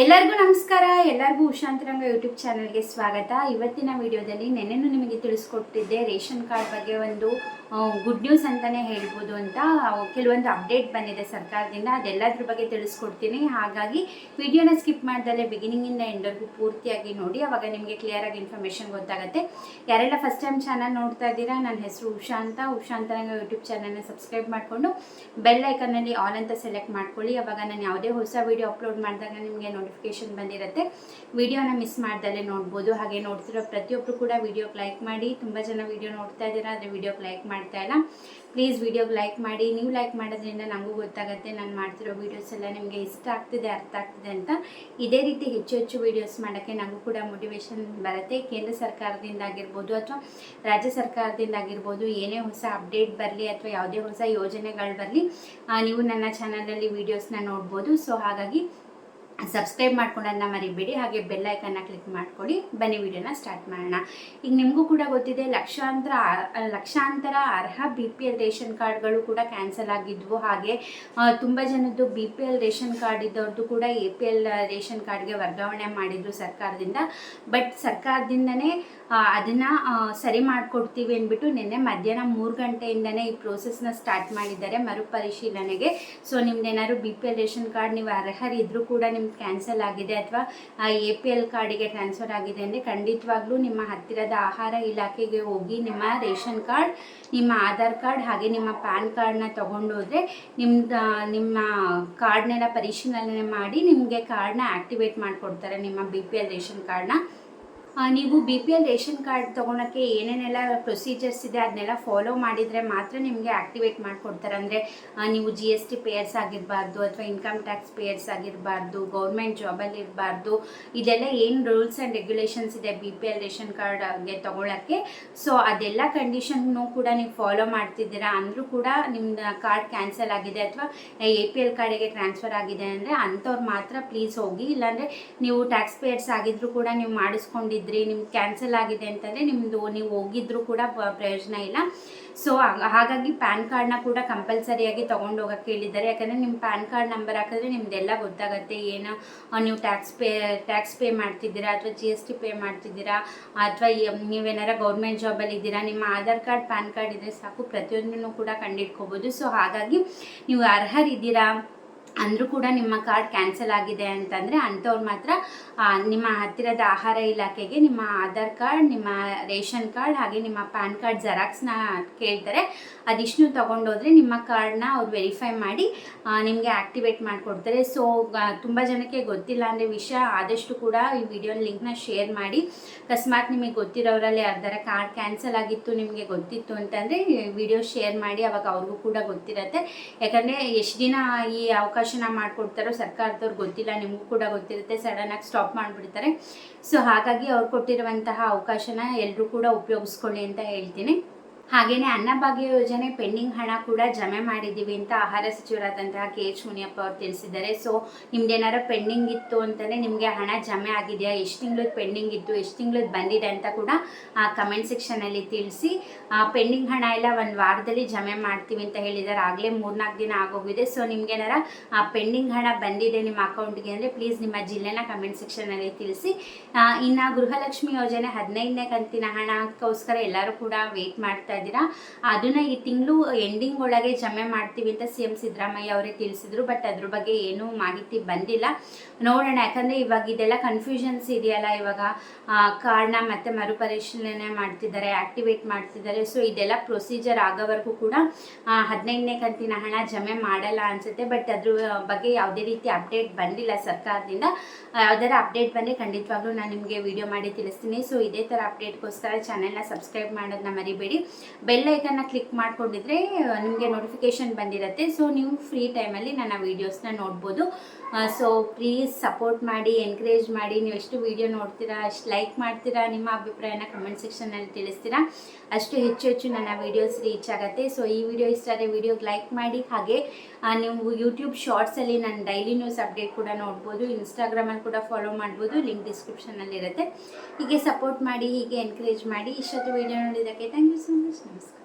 ಎಲ್ಲರಿಗೂ ನಮಸ್ಕಾರ. ಎಲ್ಲರಿಗೂ ಉಷಾಂತರಂಗ ಯೂಟ್ಯೂಬ್ ಚಾನಲ್ಗೆ ಸ್ವಾಗತ. ಇವತ್ತಿನ ವಿಡಿಯೋದಲ್ಲಿ ನೆನ್ನೆನೂ ನಿಮಗೆ ತಿಳಿಸ್ಕೊಟ್ಟಿದ್ದೆ ರೇಷನ್ ಕಾರ್ಡ್ ಬಗ್ಗೆ ಒಂದು ಗುಡ್ ನ್ಯೂಸ್ ಅಂತಲೇ ಹೇಳ್ಬೋದು ಅಂತ. ಕೆಲವೊಂದು ಅಪ್ಡೇಟ್ ಬಂದಿದೆ ಸರ್ಕಾರದಿಂದ, ಅದೆಲ್ಲದ್ರ ಬಗ್ಗೆ ತಿಳಿಸ್ಕೊಡ್ತೀನಿ. ಹಾಗಾಗಿ ವಿಡಿಯೋನ ಸ್ಕಿಪ್ ಮಾಡ್ದಲ್ಲೇ ಬಿಗಿನಿಂಗಿಂದ ಎಂಡ್ವರೆಗೂ ಪೂರ್ತಿಯಾಗಿ ನೋಡಿ, ಅವಾಗ ನಿಮಗೆ ಕ್ಲಿಯರಾಗಿ ಇನ್ಫಾರ್ಮೇಷನ್ ಗೊತ್ತಾಗುತ್ತೆ. ಯಾರೆಲ್ಲ ಫಸ್ಟ್ ಟೈಮ್ ಚಾನಲ್ ನೋಡ್ತಾ ಇದ್ದೀರಾ, ನನ್ನ ಹೆಸರು ಉಷಾಂತರಂಗ ಯೂಟ್ಯೂಬ್ ಚಾನಲ್ನ ಸಬ್ಸ್ಕ್ರೈಬ್ ಮಾಡಿಕೊಂಡು ಬೆಲ್ ಐಕನ್ನಲ್ಲಿ ಆಲ್ ಅಂತ ಸೆಲೆಕ್ಟ್ ಮಾಡ್ಕೊಳ್ಳಿ. ಅವಾಗ ನಾನು ಯಾವುದೇ ಹೊಸ ವಿಡಿಯೋ ಅಪ್ಲೋಡ್ ಮಾಡಿದಾಗ ನಿಮಗೆ ನೋಟಿಫಿಕೇಶನ್ ಬಂದಿರುತ್ತೆ. ವಿಡಿಯೋನ ಮಿಸ್ ಮಾಡ್ದಲ್ಲೇ ನೋಡ್ಬೋದು. ಹಾಗೆ ನೋಡ್ತಿರೋ ಪ್ರತಿಯೊಬ್ಬರು ಕೂಡ ವಿಡಿಯೋಗೆ ಲೈಕ್ ಮಾಡಿ. ತುಂಬ ಜನ ವಿಡಿಯೋ ನೋಡ್ತಾ ಇದ್ದೀರಾ, ಆದರೆ ವಿಡಿಯೋಗೆ ಲೈಕ್ ಮಾಡ್ತಾ ಇಲ್ಲ. ಪ್ಲೀಸ್ ವಿಡಿಯೋಗೆ ಲೈಕ್ ಮಾಡಿ. ನೀವು ಲೈಕ್ ಮಾಡೋದ್ರಿಂದ ನನಗೂ ಗೊತ್ತಾಗುತ್ತೆ ನಾನು ಮಾಡ್ತಿರೋ ವೀಡಿಯೋಸ್ ಎಲ್ಲ ನಿಮಗೆ ಇಷ್ಟ ಆಗ್ತಿದೆ, ಅರ್ಥ ಆಗ್ತಿದೆ ಅಂತ. ಇದೇ ರೀತಿ ಹೆಚ್ಚು ಹೆಚ್ಚು ವೀಡಿಯೋಸ್ ಮಾಡೋಕ್ಕೆ ನನಗೂ ಕೂಡ ಮೋಟಿವೇಶನ್ ಬರುತ್ತೆ. ಕೇಂದ್ರ ಸರ್ಕಾರದಿಂದ ಆಗಿರ್ಬೋದು ಅಥವಾ ರಾಜ್ಯ ಸರ್ಕಾರದಿಂದ ಆಗಿರ್ಬೋದು, ಏನೇ ಹೊಸ ಅಪ್ಡೇಟ್ ಬರಲಿ ಅಥವಾ ಯಾವುದೇ ಹೊಸ ಯೋಜನೆಗಳು ಬರಲಿ, ನೀವು ನನ್ನ ಚಾನಲಲ್ಲಿ ವೀಡಿಯೋಸ್ನ ನೋಡ್ಬೋದು. ಸೊ ಹಾಗಾಗಿ ಸಬ್ಸ್ಕ್ರೈಬ್ ಮಾಡ್ಕೊಂಡನ್ನ ಮರಿಬೇಡಿ. ಹಾಗೆ ಬೆಲ್ ಐಕನ್ನ ಕ್ಲಿಕ್ ಮಾಡ್ಕೊಳ್ಳಿ. ಬನ್ನಿ ವಿಡಿಯೋನ ಸ್ಟಾರ್ಟ್ ಮಾಡೋಣ. ಈಗ ನಿಮಗೂ ಕೂಡ ಗೊತ್ತಿದೆ, ಲಕ್ಷಾಂತರ ಅರ್ಹ BPL ರೇಷನ್ ಕಾರ್ಡ್ಗಳು ಕೂಡ ಕ್ಯಾನ್ಸಲ್ ಆಗಿದ್ವು. ಹಾಗೆ ತುಂಬ ಜನದ್ದು BPL ರೇಷನ್ ಕಾರ್ಡ್ ಇದ್ದವ್ರದ್ದು ಕೂಡ APL ರೇಷನ್ ಕಾರ್ಡ್ಗೆ ವರ್ಗಾವಣೆ ಮಾಡಿದ್ರು ಸರ್ಕಾರದಿಂದ. ಬಟ್ ಸರ್ಕಾರದಿಂದನೇ ಅದನ್ನು ಸರಿ ಮಾಡಿಕೊಡ್ತೀವಿ ಅಂದ್ಬಿಟ್ಟು ನಿನ್ನೆ ಮಧ್ಯಾಹ್ನ 3 ಗಂಟೆಯಿಂದನೇ ಈ ಪ್ರೋಸೆಸ್ನ ಸ್ಟಾರ್ಟ್ ಮಾಡಿದ್ದಾರೆ ಮರುಪರಿಶೀಲನೆಗೆ. ಸೊ ನಿಮ್ದೇನಾದ್ರು BPL ರೇಷನ್ ಕಾರ್ಡ್ ನೀವು ಅರ್ಹರಿದ್ದರೂ ಕೂಡ ನಿಮ್ಗೆ ಕ್ಯಾನ್ಸಲ್ ಆಗಿದೆ ಅಥವಾ APL ಕಾರ್ಡಿಗೆ ಟ್ರಾನ್ಸ್ಫರ್ ಆಗಿದೆ ಅಂದರೆ ಖಂಡಿತವಾಗ್ಲೂ ನಿಮ್ಮ ಹತ್ತಿರದ ಆಹಾರ ಇಲಾಖೆಗೆ ಹೋಗಿ ನಿಮ್ಮ ರೇಷನ್ ಕಾರ್ಡ್, ನಿಮ್ಮ ಆಧಾರ್ ಕಾರ್ಡ್ ಹಾಗೆ ನಿಮ್ಮ ಪ್ಯಾನ್ ಕಾರ್ಡ್ನ ತೊಗೊಂಡೋದ್ರೆ ನಿಮ್ಮ ಕಾರ್ಡ್ನೆಲ್ಲ ಪರಿಶೀಲನೆ ಮಾಡಿ ನಿಮಗೆ ಕಾರ್ಡ್ನ ಆ್ಯಕ್ಟಿವೇಟ್ ಮಾಡಿಕೊಡ್ತಾರೆ, ನಿಮ್ಮ BPL ರೇಷನ್ ಕಾರ್ಡ್ನ. ನೀವು BPL ರೇಷನ್ ಕಾರ್ಡ್ ತೊಗೊಳಕ್ಕೆ ಏನೇನೆಲ್ಲ ಪ್ರೊಸೀಜರ್ಸ್ ಇದೆ ಅದನ್ನೆಲ್ಲ ಫಾಲೋ ಮಾಡಿದರೆ ಮಾತ್ರ ನಿಮಗೆ ಆ್ಯಕ್ಟಿವೇಟ್ ಮಾಡಿಕೊಡ್ತಾರೆ. ಅಂದರೆ ನೀವು GST ಪೇಯರ್ಸ್ ಆಗಿರಬಾರ್ದು ಅಥವಾ ಇನ್ಕಮ್ ಟ್ಯಾಕ್ಸ್ ಪೇಯರ್ಸ್ ಆಗಿರಬಾರ್ದು, ಗೌರ್ಮೆಂಟ್ ಜಾಬಲ್ಲಿ ಇರಬಾರ್ದು. ಇದೆಲ್ಲ ಏನು ರೂಲ್ಸ್ ಆ್ಯಂಡ್ ರೆಗ್ಯುಲೇಷನ್ಸ್ ಇದೆ BPL ರೇಷನ್ ಕಾರ್ಡ್ಗೆ ತೊಗೊಳಕ್ಕೆ. ಸೊ ಅದೆಲ್ಲ ಕಂಡೀಷನ್ನು ಕೂಡ ನೀವು ಫಾಲೋ ಮಾಡ್ತಿದ್ದೀರಾ ಅಂದರೂ ಕೂಡ ನಿಮ್ಮ ಕಾರ್ಡ್ ಕ್ಯಾನ್ಸಲ್ ಆಗಿದೆ ಅಥವಾ APL ಕಾರ್ಡಿಗೆ ಟ್ರಾನ್ಸ್ಫರ್ ಆಗಿದೆ ಅಂದರೆ ಅಂಥವ್ರು ಮಾತ್ರ ಪ್ಲೀಸ್ ಹೋಗಿ. ಇಲ್ಲಾಂದರೆ ನೀವು ಟ್ಯಾಕ್ಸ್ ಪೇಯರ್ಸ್ ಆಗಿದ್ದರೂ ಕೂಡ ನೀವು ಮಾಡಿಸ್ಕೊಂಡಿದ್ದೀರಿ, ನಿಮ್ಗೆ ಕ್ಯಾನ್ಸಲ್ ಆಗಿದೆ ಅಂತಂದರೆ ನೀವು ಹೋಗಿದ್ರೂ ಕೂಡ ಪ್ರಯೋಜನ ಇಲ್ಲ. ಸೊ ಹಾಗಾಗಿ ಪ್ಯಾನ್ ಕಾರ್ಡ್ನ ಕೂಡ ಕಂಪಲ್ಸರಿಯಾಗಿ ತೊಗೊಂಡು ಹೋಗೋಕ್ಕೆ ಹೇಳಿದ್ದಾರೆ. ಯಾಕಂದರೆ ನಿಮ್ಮ ಪ್ಯಾನ್ ಕಾರ್ಡ್ ನಂಬರ್ ಹಾಕಿದ್ರೆ ನಿಮ್ದೆಲ್ಲ ಗೊತ್ತಾಗುತ್ತೆ, ಏನು ನೀವು ಟ್ಯಾಕ್ಸ್ ಪೇ ಮಾಡ್ತಿದ್ದೀರಾ ಅಥವಾ GST ಪೇ ಮಾಡ್ತಿದ್ದೀರಾ ಅಥವಾ ನೀವೇನಾರ ಗೌರ್ಮೆಂಟ್ ಜಾಬಲ್ಲಿ ಇದ್ದೀರಾ. ನಿಮ್ಮ ಆಧಾರ್ ಕಾರ್ಡ್, ಪ್ಯಾನ್ ಕಾರ್ಡ್ ಇದ್ದರೆ ಸಾಕು, ಪ್ರತಿಯೊಂದನ್ನು ಕೂಡ ಕಂಡಿಡ್ಕೋಬೋದು. ಸೊ ಹಾಗಾಗಿ ನೀವು ಅರ್ಹರಿದ್ದೀರಾ ಅಂದರೂ ಕೂಡ ನಿಮ್ಮ ಕಾರ್ಡ್ ಕ್ಯಾನ್ಸಲ್ ಆಗಿದೆ ಅಂತಂದರೆ ಅಂಥವ್ರು ಮಾತ್ರ ನಿಮ್ಮ ಹತ್ತಿರದ ಆಹಾರ ಇಲಾಖೆಗೆ ನಿಮ್ಮ ಆಧಾರ್ ಕಾರ್ಡ್, ನಿಮ್ಮ ರೇಷನ್ ಕಾರ್ಡ್ ಹಾಗೆ ನಿಮ್ಮ ಪ್ಯಾನ್ ಕಾರ್ಡ್ ಜೆರಾಕ್ಸ್ನ ಕೇಳ್ತಾರೆ. ಅದಿಷ್ಟು ತೊಗೊಂಡೋದ್ರೆ ನಿಮ್ಮ ಕಾರ್ಡ್ನ ಅವ್ರು ವೆರಿಫೈ ಮಾಡಿ ನಿಮಗೆ ಆ್ಯಕ್ಟಿವೇಟ್ ಮಾಡಿಕೊಡ್ತಾರೆ. ಸೊ ತುಂಬ ಜನಕ್ಕೆ ಗೊತ್ತಿಲ್ಲ ಅಂದರೆ ವಿಷಯ, ಆದಷ್ಟು ಕೂಡ ಈ ವಿಡಿಯೋ ಲಿಂಕ್ನ ಶೇರ್ ಮಾಡಿ. ಅಕಸ್ಮಾತ್ ನಿಮಗೆ ಗೊತ್ತಿರೋರಲ್ಲಿ ಯಾರ್ದಾರ ಕಾರ್ಡ್ ಕ್ಯಾನ್ಸಲ್ ಆಗಿತ್ತು ನಿಮಗೆ ಗೊತ್ತಿತ್ತು ಅಂತಂದರೆ ವಿಡಿಯೋ ಶೇರ್ ಮಾಡಿ, ಅವಾಗ ಅವ್ರಿಗೂ ಕೂಡ ಗೊತ್ತಿರುತ್ತೆ. ಯಾಕಂದರೆ ಎಷ್ಟು ದಿನ ಈ ಅವಕಾಶನ ಮಾಡಿಕೊಡ್ತಾರೋ ಸರ್ಕಾರದವ್ರು ಗೊತ್ತಿಲ್ಲ, ನಿಮಗೂ ಕೂಡ ಗೊತ್ತಿರುತ್ತೆ, ಸಡನ್ನಾಗಿ ಸ್ಟಾಪ್ ಮಾಡಿಬಿಡ್ತಾರೆ. ಸೊ ಹಾಗಾಗಿ ಅವ್ರು ಕೊಟ್ಟಿರುವಂತಹ ಅವಕಾಶನ ಎಲ್ಲರೂ ಕೂಡ ಉಪಯೋಗಿಸ್ಕೊಳ್ಳಿ ಅಂತ ಹೇಳ್ತೀನಿ. ಹಾಗೆಯೇ ಅನ್ನಭಾಗ್ಯ ಯೋಜನೆ ಪೆಂಡಿಂಗ್ ಹಣ ಕೂಡ ಜಮೆ ಮಾಡಿದ್ದೀವಿ ಅಂತ ಆಹಾರ ಸಚಿವರಾದಂತಹ KH ಮುನಿಯಪ್ಪ ಅವರು ತಿಳಿಸಿದ್ದಾರೆ. ಸೊ ನಿಮ್ದೇನಾರ ಪೆಂಡಿಂಗ್ ಇತ್ತು ಅಂತಲೇ ನಿಮಗೆ ಹಣ ಜಮೆ ಆಗಿದೆಯಾ, ಎಷ್ಟು ತಿಂಗಳದ್ದು ಪೆಂಡಿಂಗ್ ಇತ್ತು, ಎಷ್ಟು ತಿಂಗಳದ್ದು ಬಂದಿದೆ ಅಂತ ಕೂಡ ಕಮೆಂಟ್ ಸೆಕ್ಷನಲ್ಲಿ ತಿಳಿಸಿ. ಪೆಂಡಿಂಗ್ ಹಣ ಎಲ್ಲ ಒಂದು ವಾರದಲ್ಲಿ ಜಮೆ ಮಾಡ್ತೀವಿ ಅಂತ ಹೇಳಿದ್ದಾರೆ. ಆಗಲೇ 3-4 ದಿನ ಆಗೋಗಿದೆ. ಸೊ ನಿಮ್ಗೇನಾರ ಪೆಂಡಿಂಗ್ ಹಣ ಬಂದಿದೆ ನಿಮ್ಮ ಅಕೌಂಟ್ಗೆ ಅಂದರೆ ಪ್ಲೀಸ್ ನಿಮ್ಮ ಜಿಲ್ಲೆನ ಕಮೆಂಟ್ ಸೆಕ್ಷನಲ್ಲಿ ತಿಳಿಸಿ. ಇನ್ನು ಗೃಹಲಕ್ಷ್ಮಿ ಯೋಜನೆ 15ನೇ ಕಂತಿನ ಹಣಕ್ಕೋಸ್ಕರ ಎಲ್ಲರೂ ಕೂಡ ವೆಯ್ಟ್ ಮಾಡ್ತಾ ಇದ್ದೀರಾ. ಅದನ್ನ ಈ ತಿಂಗಳು ಎಂಡಿಂಗ್ ಒಳಗೆ ಜಮೆ ಮಾಡ್ತೀವಿ ಅಂತ CM ಸಿದ್ದರಾಮಯ್ಯ ಅವರೇ ತಿಳಿಸಿದ್ರು. ಬಟ್ ಅದ್ರ ಬಗ್ಗೆ ಏನೂ ಮಾಹಿತಿ ಬಂದಿಲ್ಲ. ನೋಡೋಣ, ಯಾಕಂದರೆ ಇವಾಗ ಇದೆಲ್ಲ ಕನ್ಫ್ಯೂಷನ್ಸ್ ಇದೆಯಲ್ಲ. ಇವಾಗ ಕಾರ್ಡ್ನ ಮತ್ತೆ ಮರುಪರಿಶೀಲನೆ ಮಾಡ್ತಿದ್ದಾರೆ, ಆ್ಯಕ್ಟಿವೇಟ್ ಮಾಡ್ತಿದ್ದಾರೆ. ಸೊ ಇದೆಲ್ಲ ಪ್ರೊಸೀಜರ್ ಆಗೋವರೆಗೂ ಕೂಡ 15ನೇ ಕಂತಿನ ಹಣ ಜಮೆ ಮಾಡಲ್ಲ ಅನಿಸುತ್ತೆ. ಬಟ್ ಅದ್ರ ಬಗ್ಗೆ ಯಾವುದೇ ರೀತಿ ಅಪ್ಡೇಟ್ ಬಂದಿಲ್ಲ ಸರ್ಕಾರದಿಂದ. ಯಾವ್ದಾರ ಅಪ್ಡೇಟ್ ಬಂದರೆ ಖಂಡಿತವಾಗ್ಲೂ ನಾನು ನಿಮಗೆ ವಿಡಿಯೋ ಮಾಡಿ ತಿಳಿಸ್ತೀನಿ. ಸೊ ಇದೇ ಥರ ಅಪ್ಡೇಟ್ಗೋಸ್ಕರ ಚಾನೆಲ್ನ ಸಬ್ಸ್ಕ್ರೈಬ್ ಮಾಡೋದನ್ನ ಮರಿಬೇಡಿ. ಬೆಲ್ ಐಕನ್ನ ಕ್ಲಿಕ್ ಮಾಡ್ಕೊಂಡಿದ್ರೆ ನಿಮಗೆ ನೋಟಿಫಿಕೇಶನ್ ಬಂದಿರುತ್ತೆ. ಸೊ ನೀವು ಫ್ರೀ ಟೈಮಲ್ಲಿ ನನ್ನ ವೀಡಿಯೋಸ್ನ ನೋಡ್ಬೋದು. ಸೊ ಪ್ಲೀಸ್ ಸಪೋರ್ಟ್ ಮಾಡಿ, ಎನ್ಕರೇಜ್ ಮಾಡಿ. ನೀವು ಎಷ್ಟು ವೀಡಿಯೋ ನೋಡ್ತೀರಾ, ಅಷ್ಟು ಲೈಕ್ ಮಾಡ್ತೀರಾ, ನಿಮ್ಮ ಅಭಿಪ್ರಾಯನ ಕಮೆಂಟ್ ಸೆಕ್ಷನಲ್ಲಿ ತಿಳಿಸ್ತೀರಾ, ಅಷ್ಟು ಹೆಚ್ಚು ನನ್ನ ವೀಡಿಯೋಸ್ ರೀಚ್ ಆಗುತ್ತೆ. ಸೊ ಈ ವಿಡಿಯೋ ಇಷ್ಟ ಆದರೆ ವಿಡಿಯೋಗೆ ಲೈಕ್ ಮಾಡಿ. ಹಾಗೆ ನೀವು ಯೂಟ್ಯೂಬ್ ಶಾರ್ಟ್ಸಲ್ಲಿ ನಾನು ಡೈಲಿ ನ್ಯೂಸ್ ಅಪ್ಡೇಟ್ ಕೂಡ ನೋಡ್ಬೋದು. ಇನ್ಸ್ಟಾಗ್ರಾಮಲ್ಲಿ ಕೂಡ ಫಾಲೋ ಮಾಡ್ಬೋದು, ಲಿಂಕ್ ಡಿಸ್ಕ್ರಿಪ್ಷನಲ್ಲಿ ಇರುತ್ತೆ. ಹೀಗೆ ಸಪೋರ್ಟ್ ಮಾಡಿ, ಹೀಗೆ ಎನ್ಕರೇಜ್ ಮಾಡಿ. ಇಷ್ಟೊತ್ತು ವೀಡಿಯೋ ನೋಡಿದ್ದಕ್ಕೆ ಥ್ಯಾಂಕ್ ಯು ಸೊ ಮಚ್. ನಮಸ್ಕಾರ.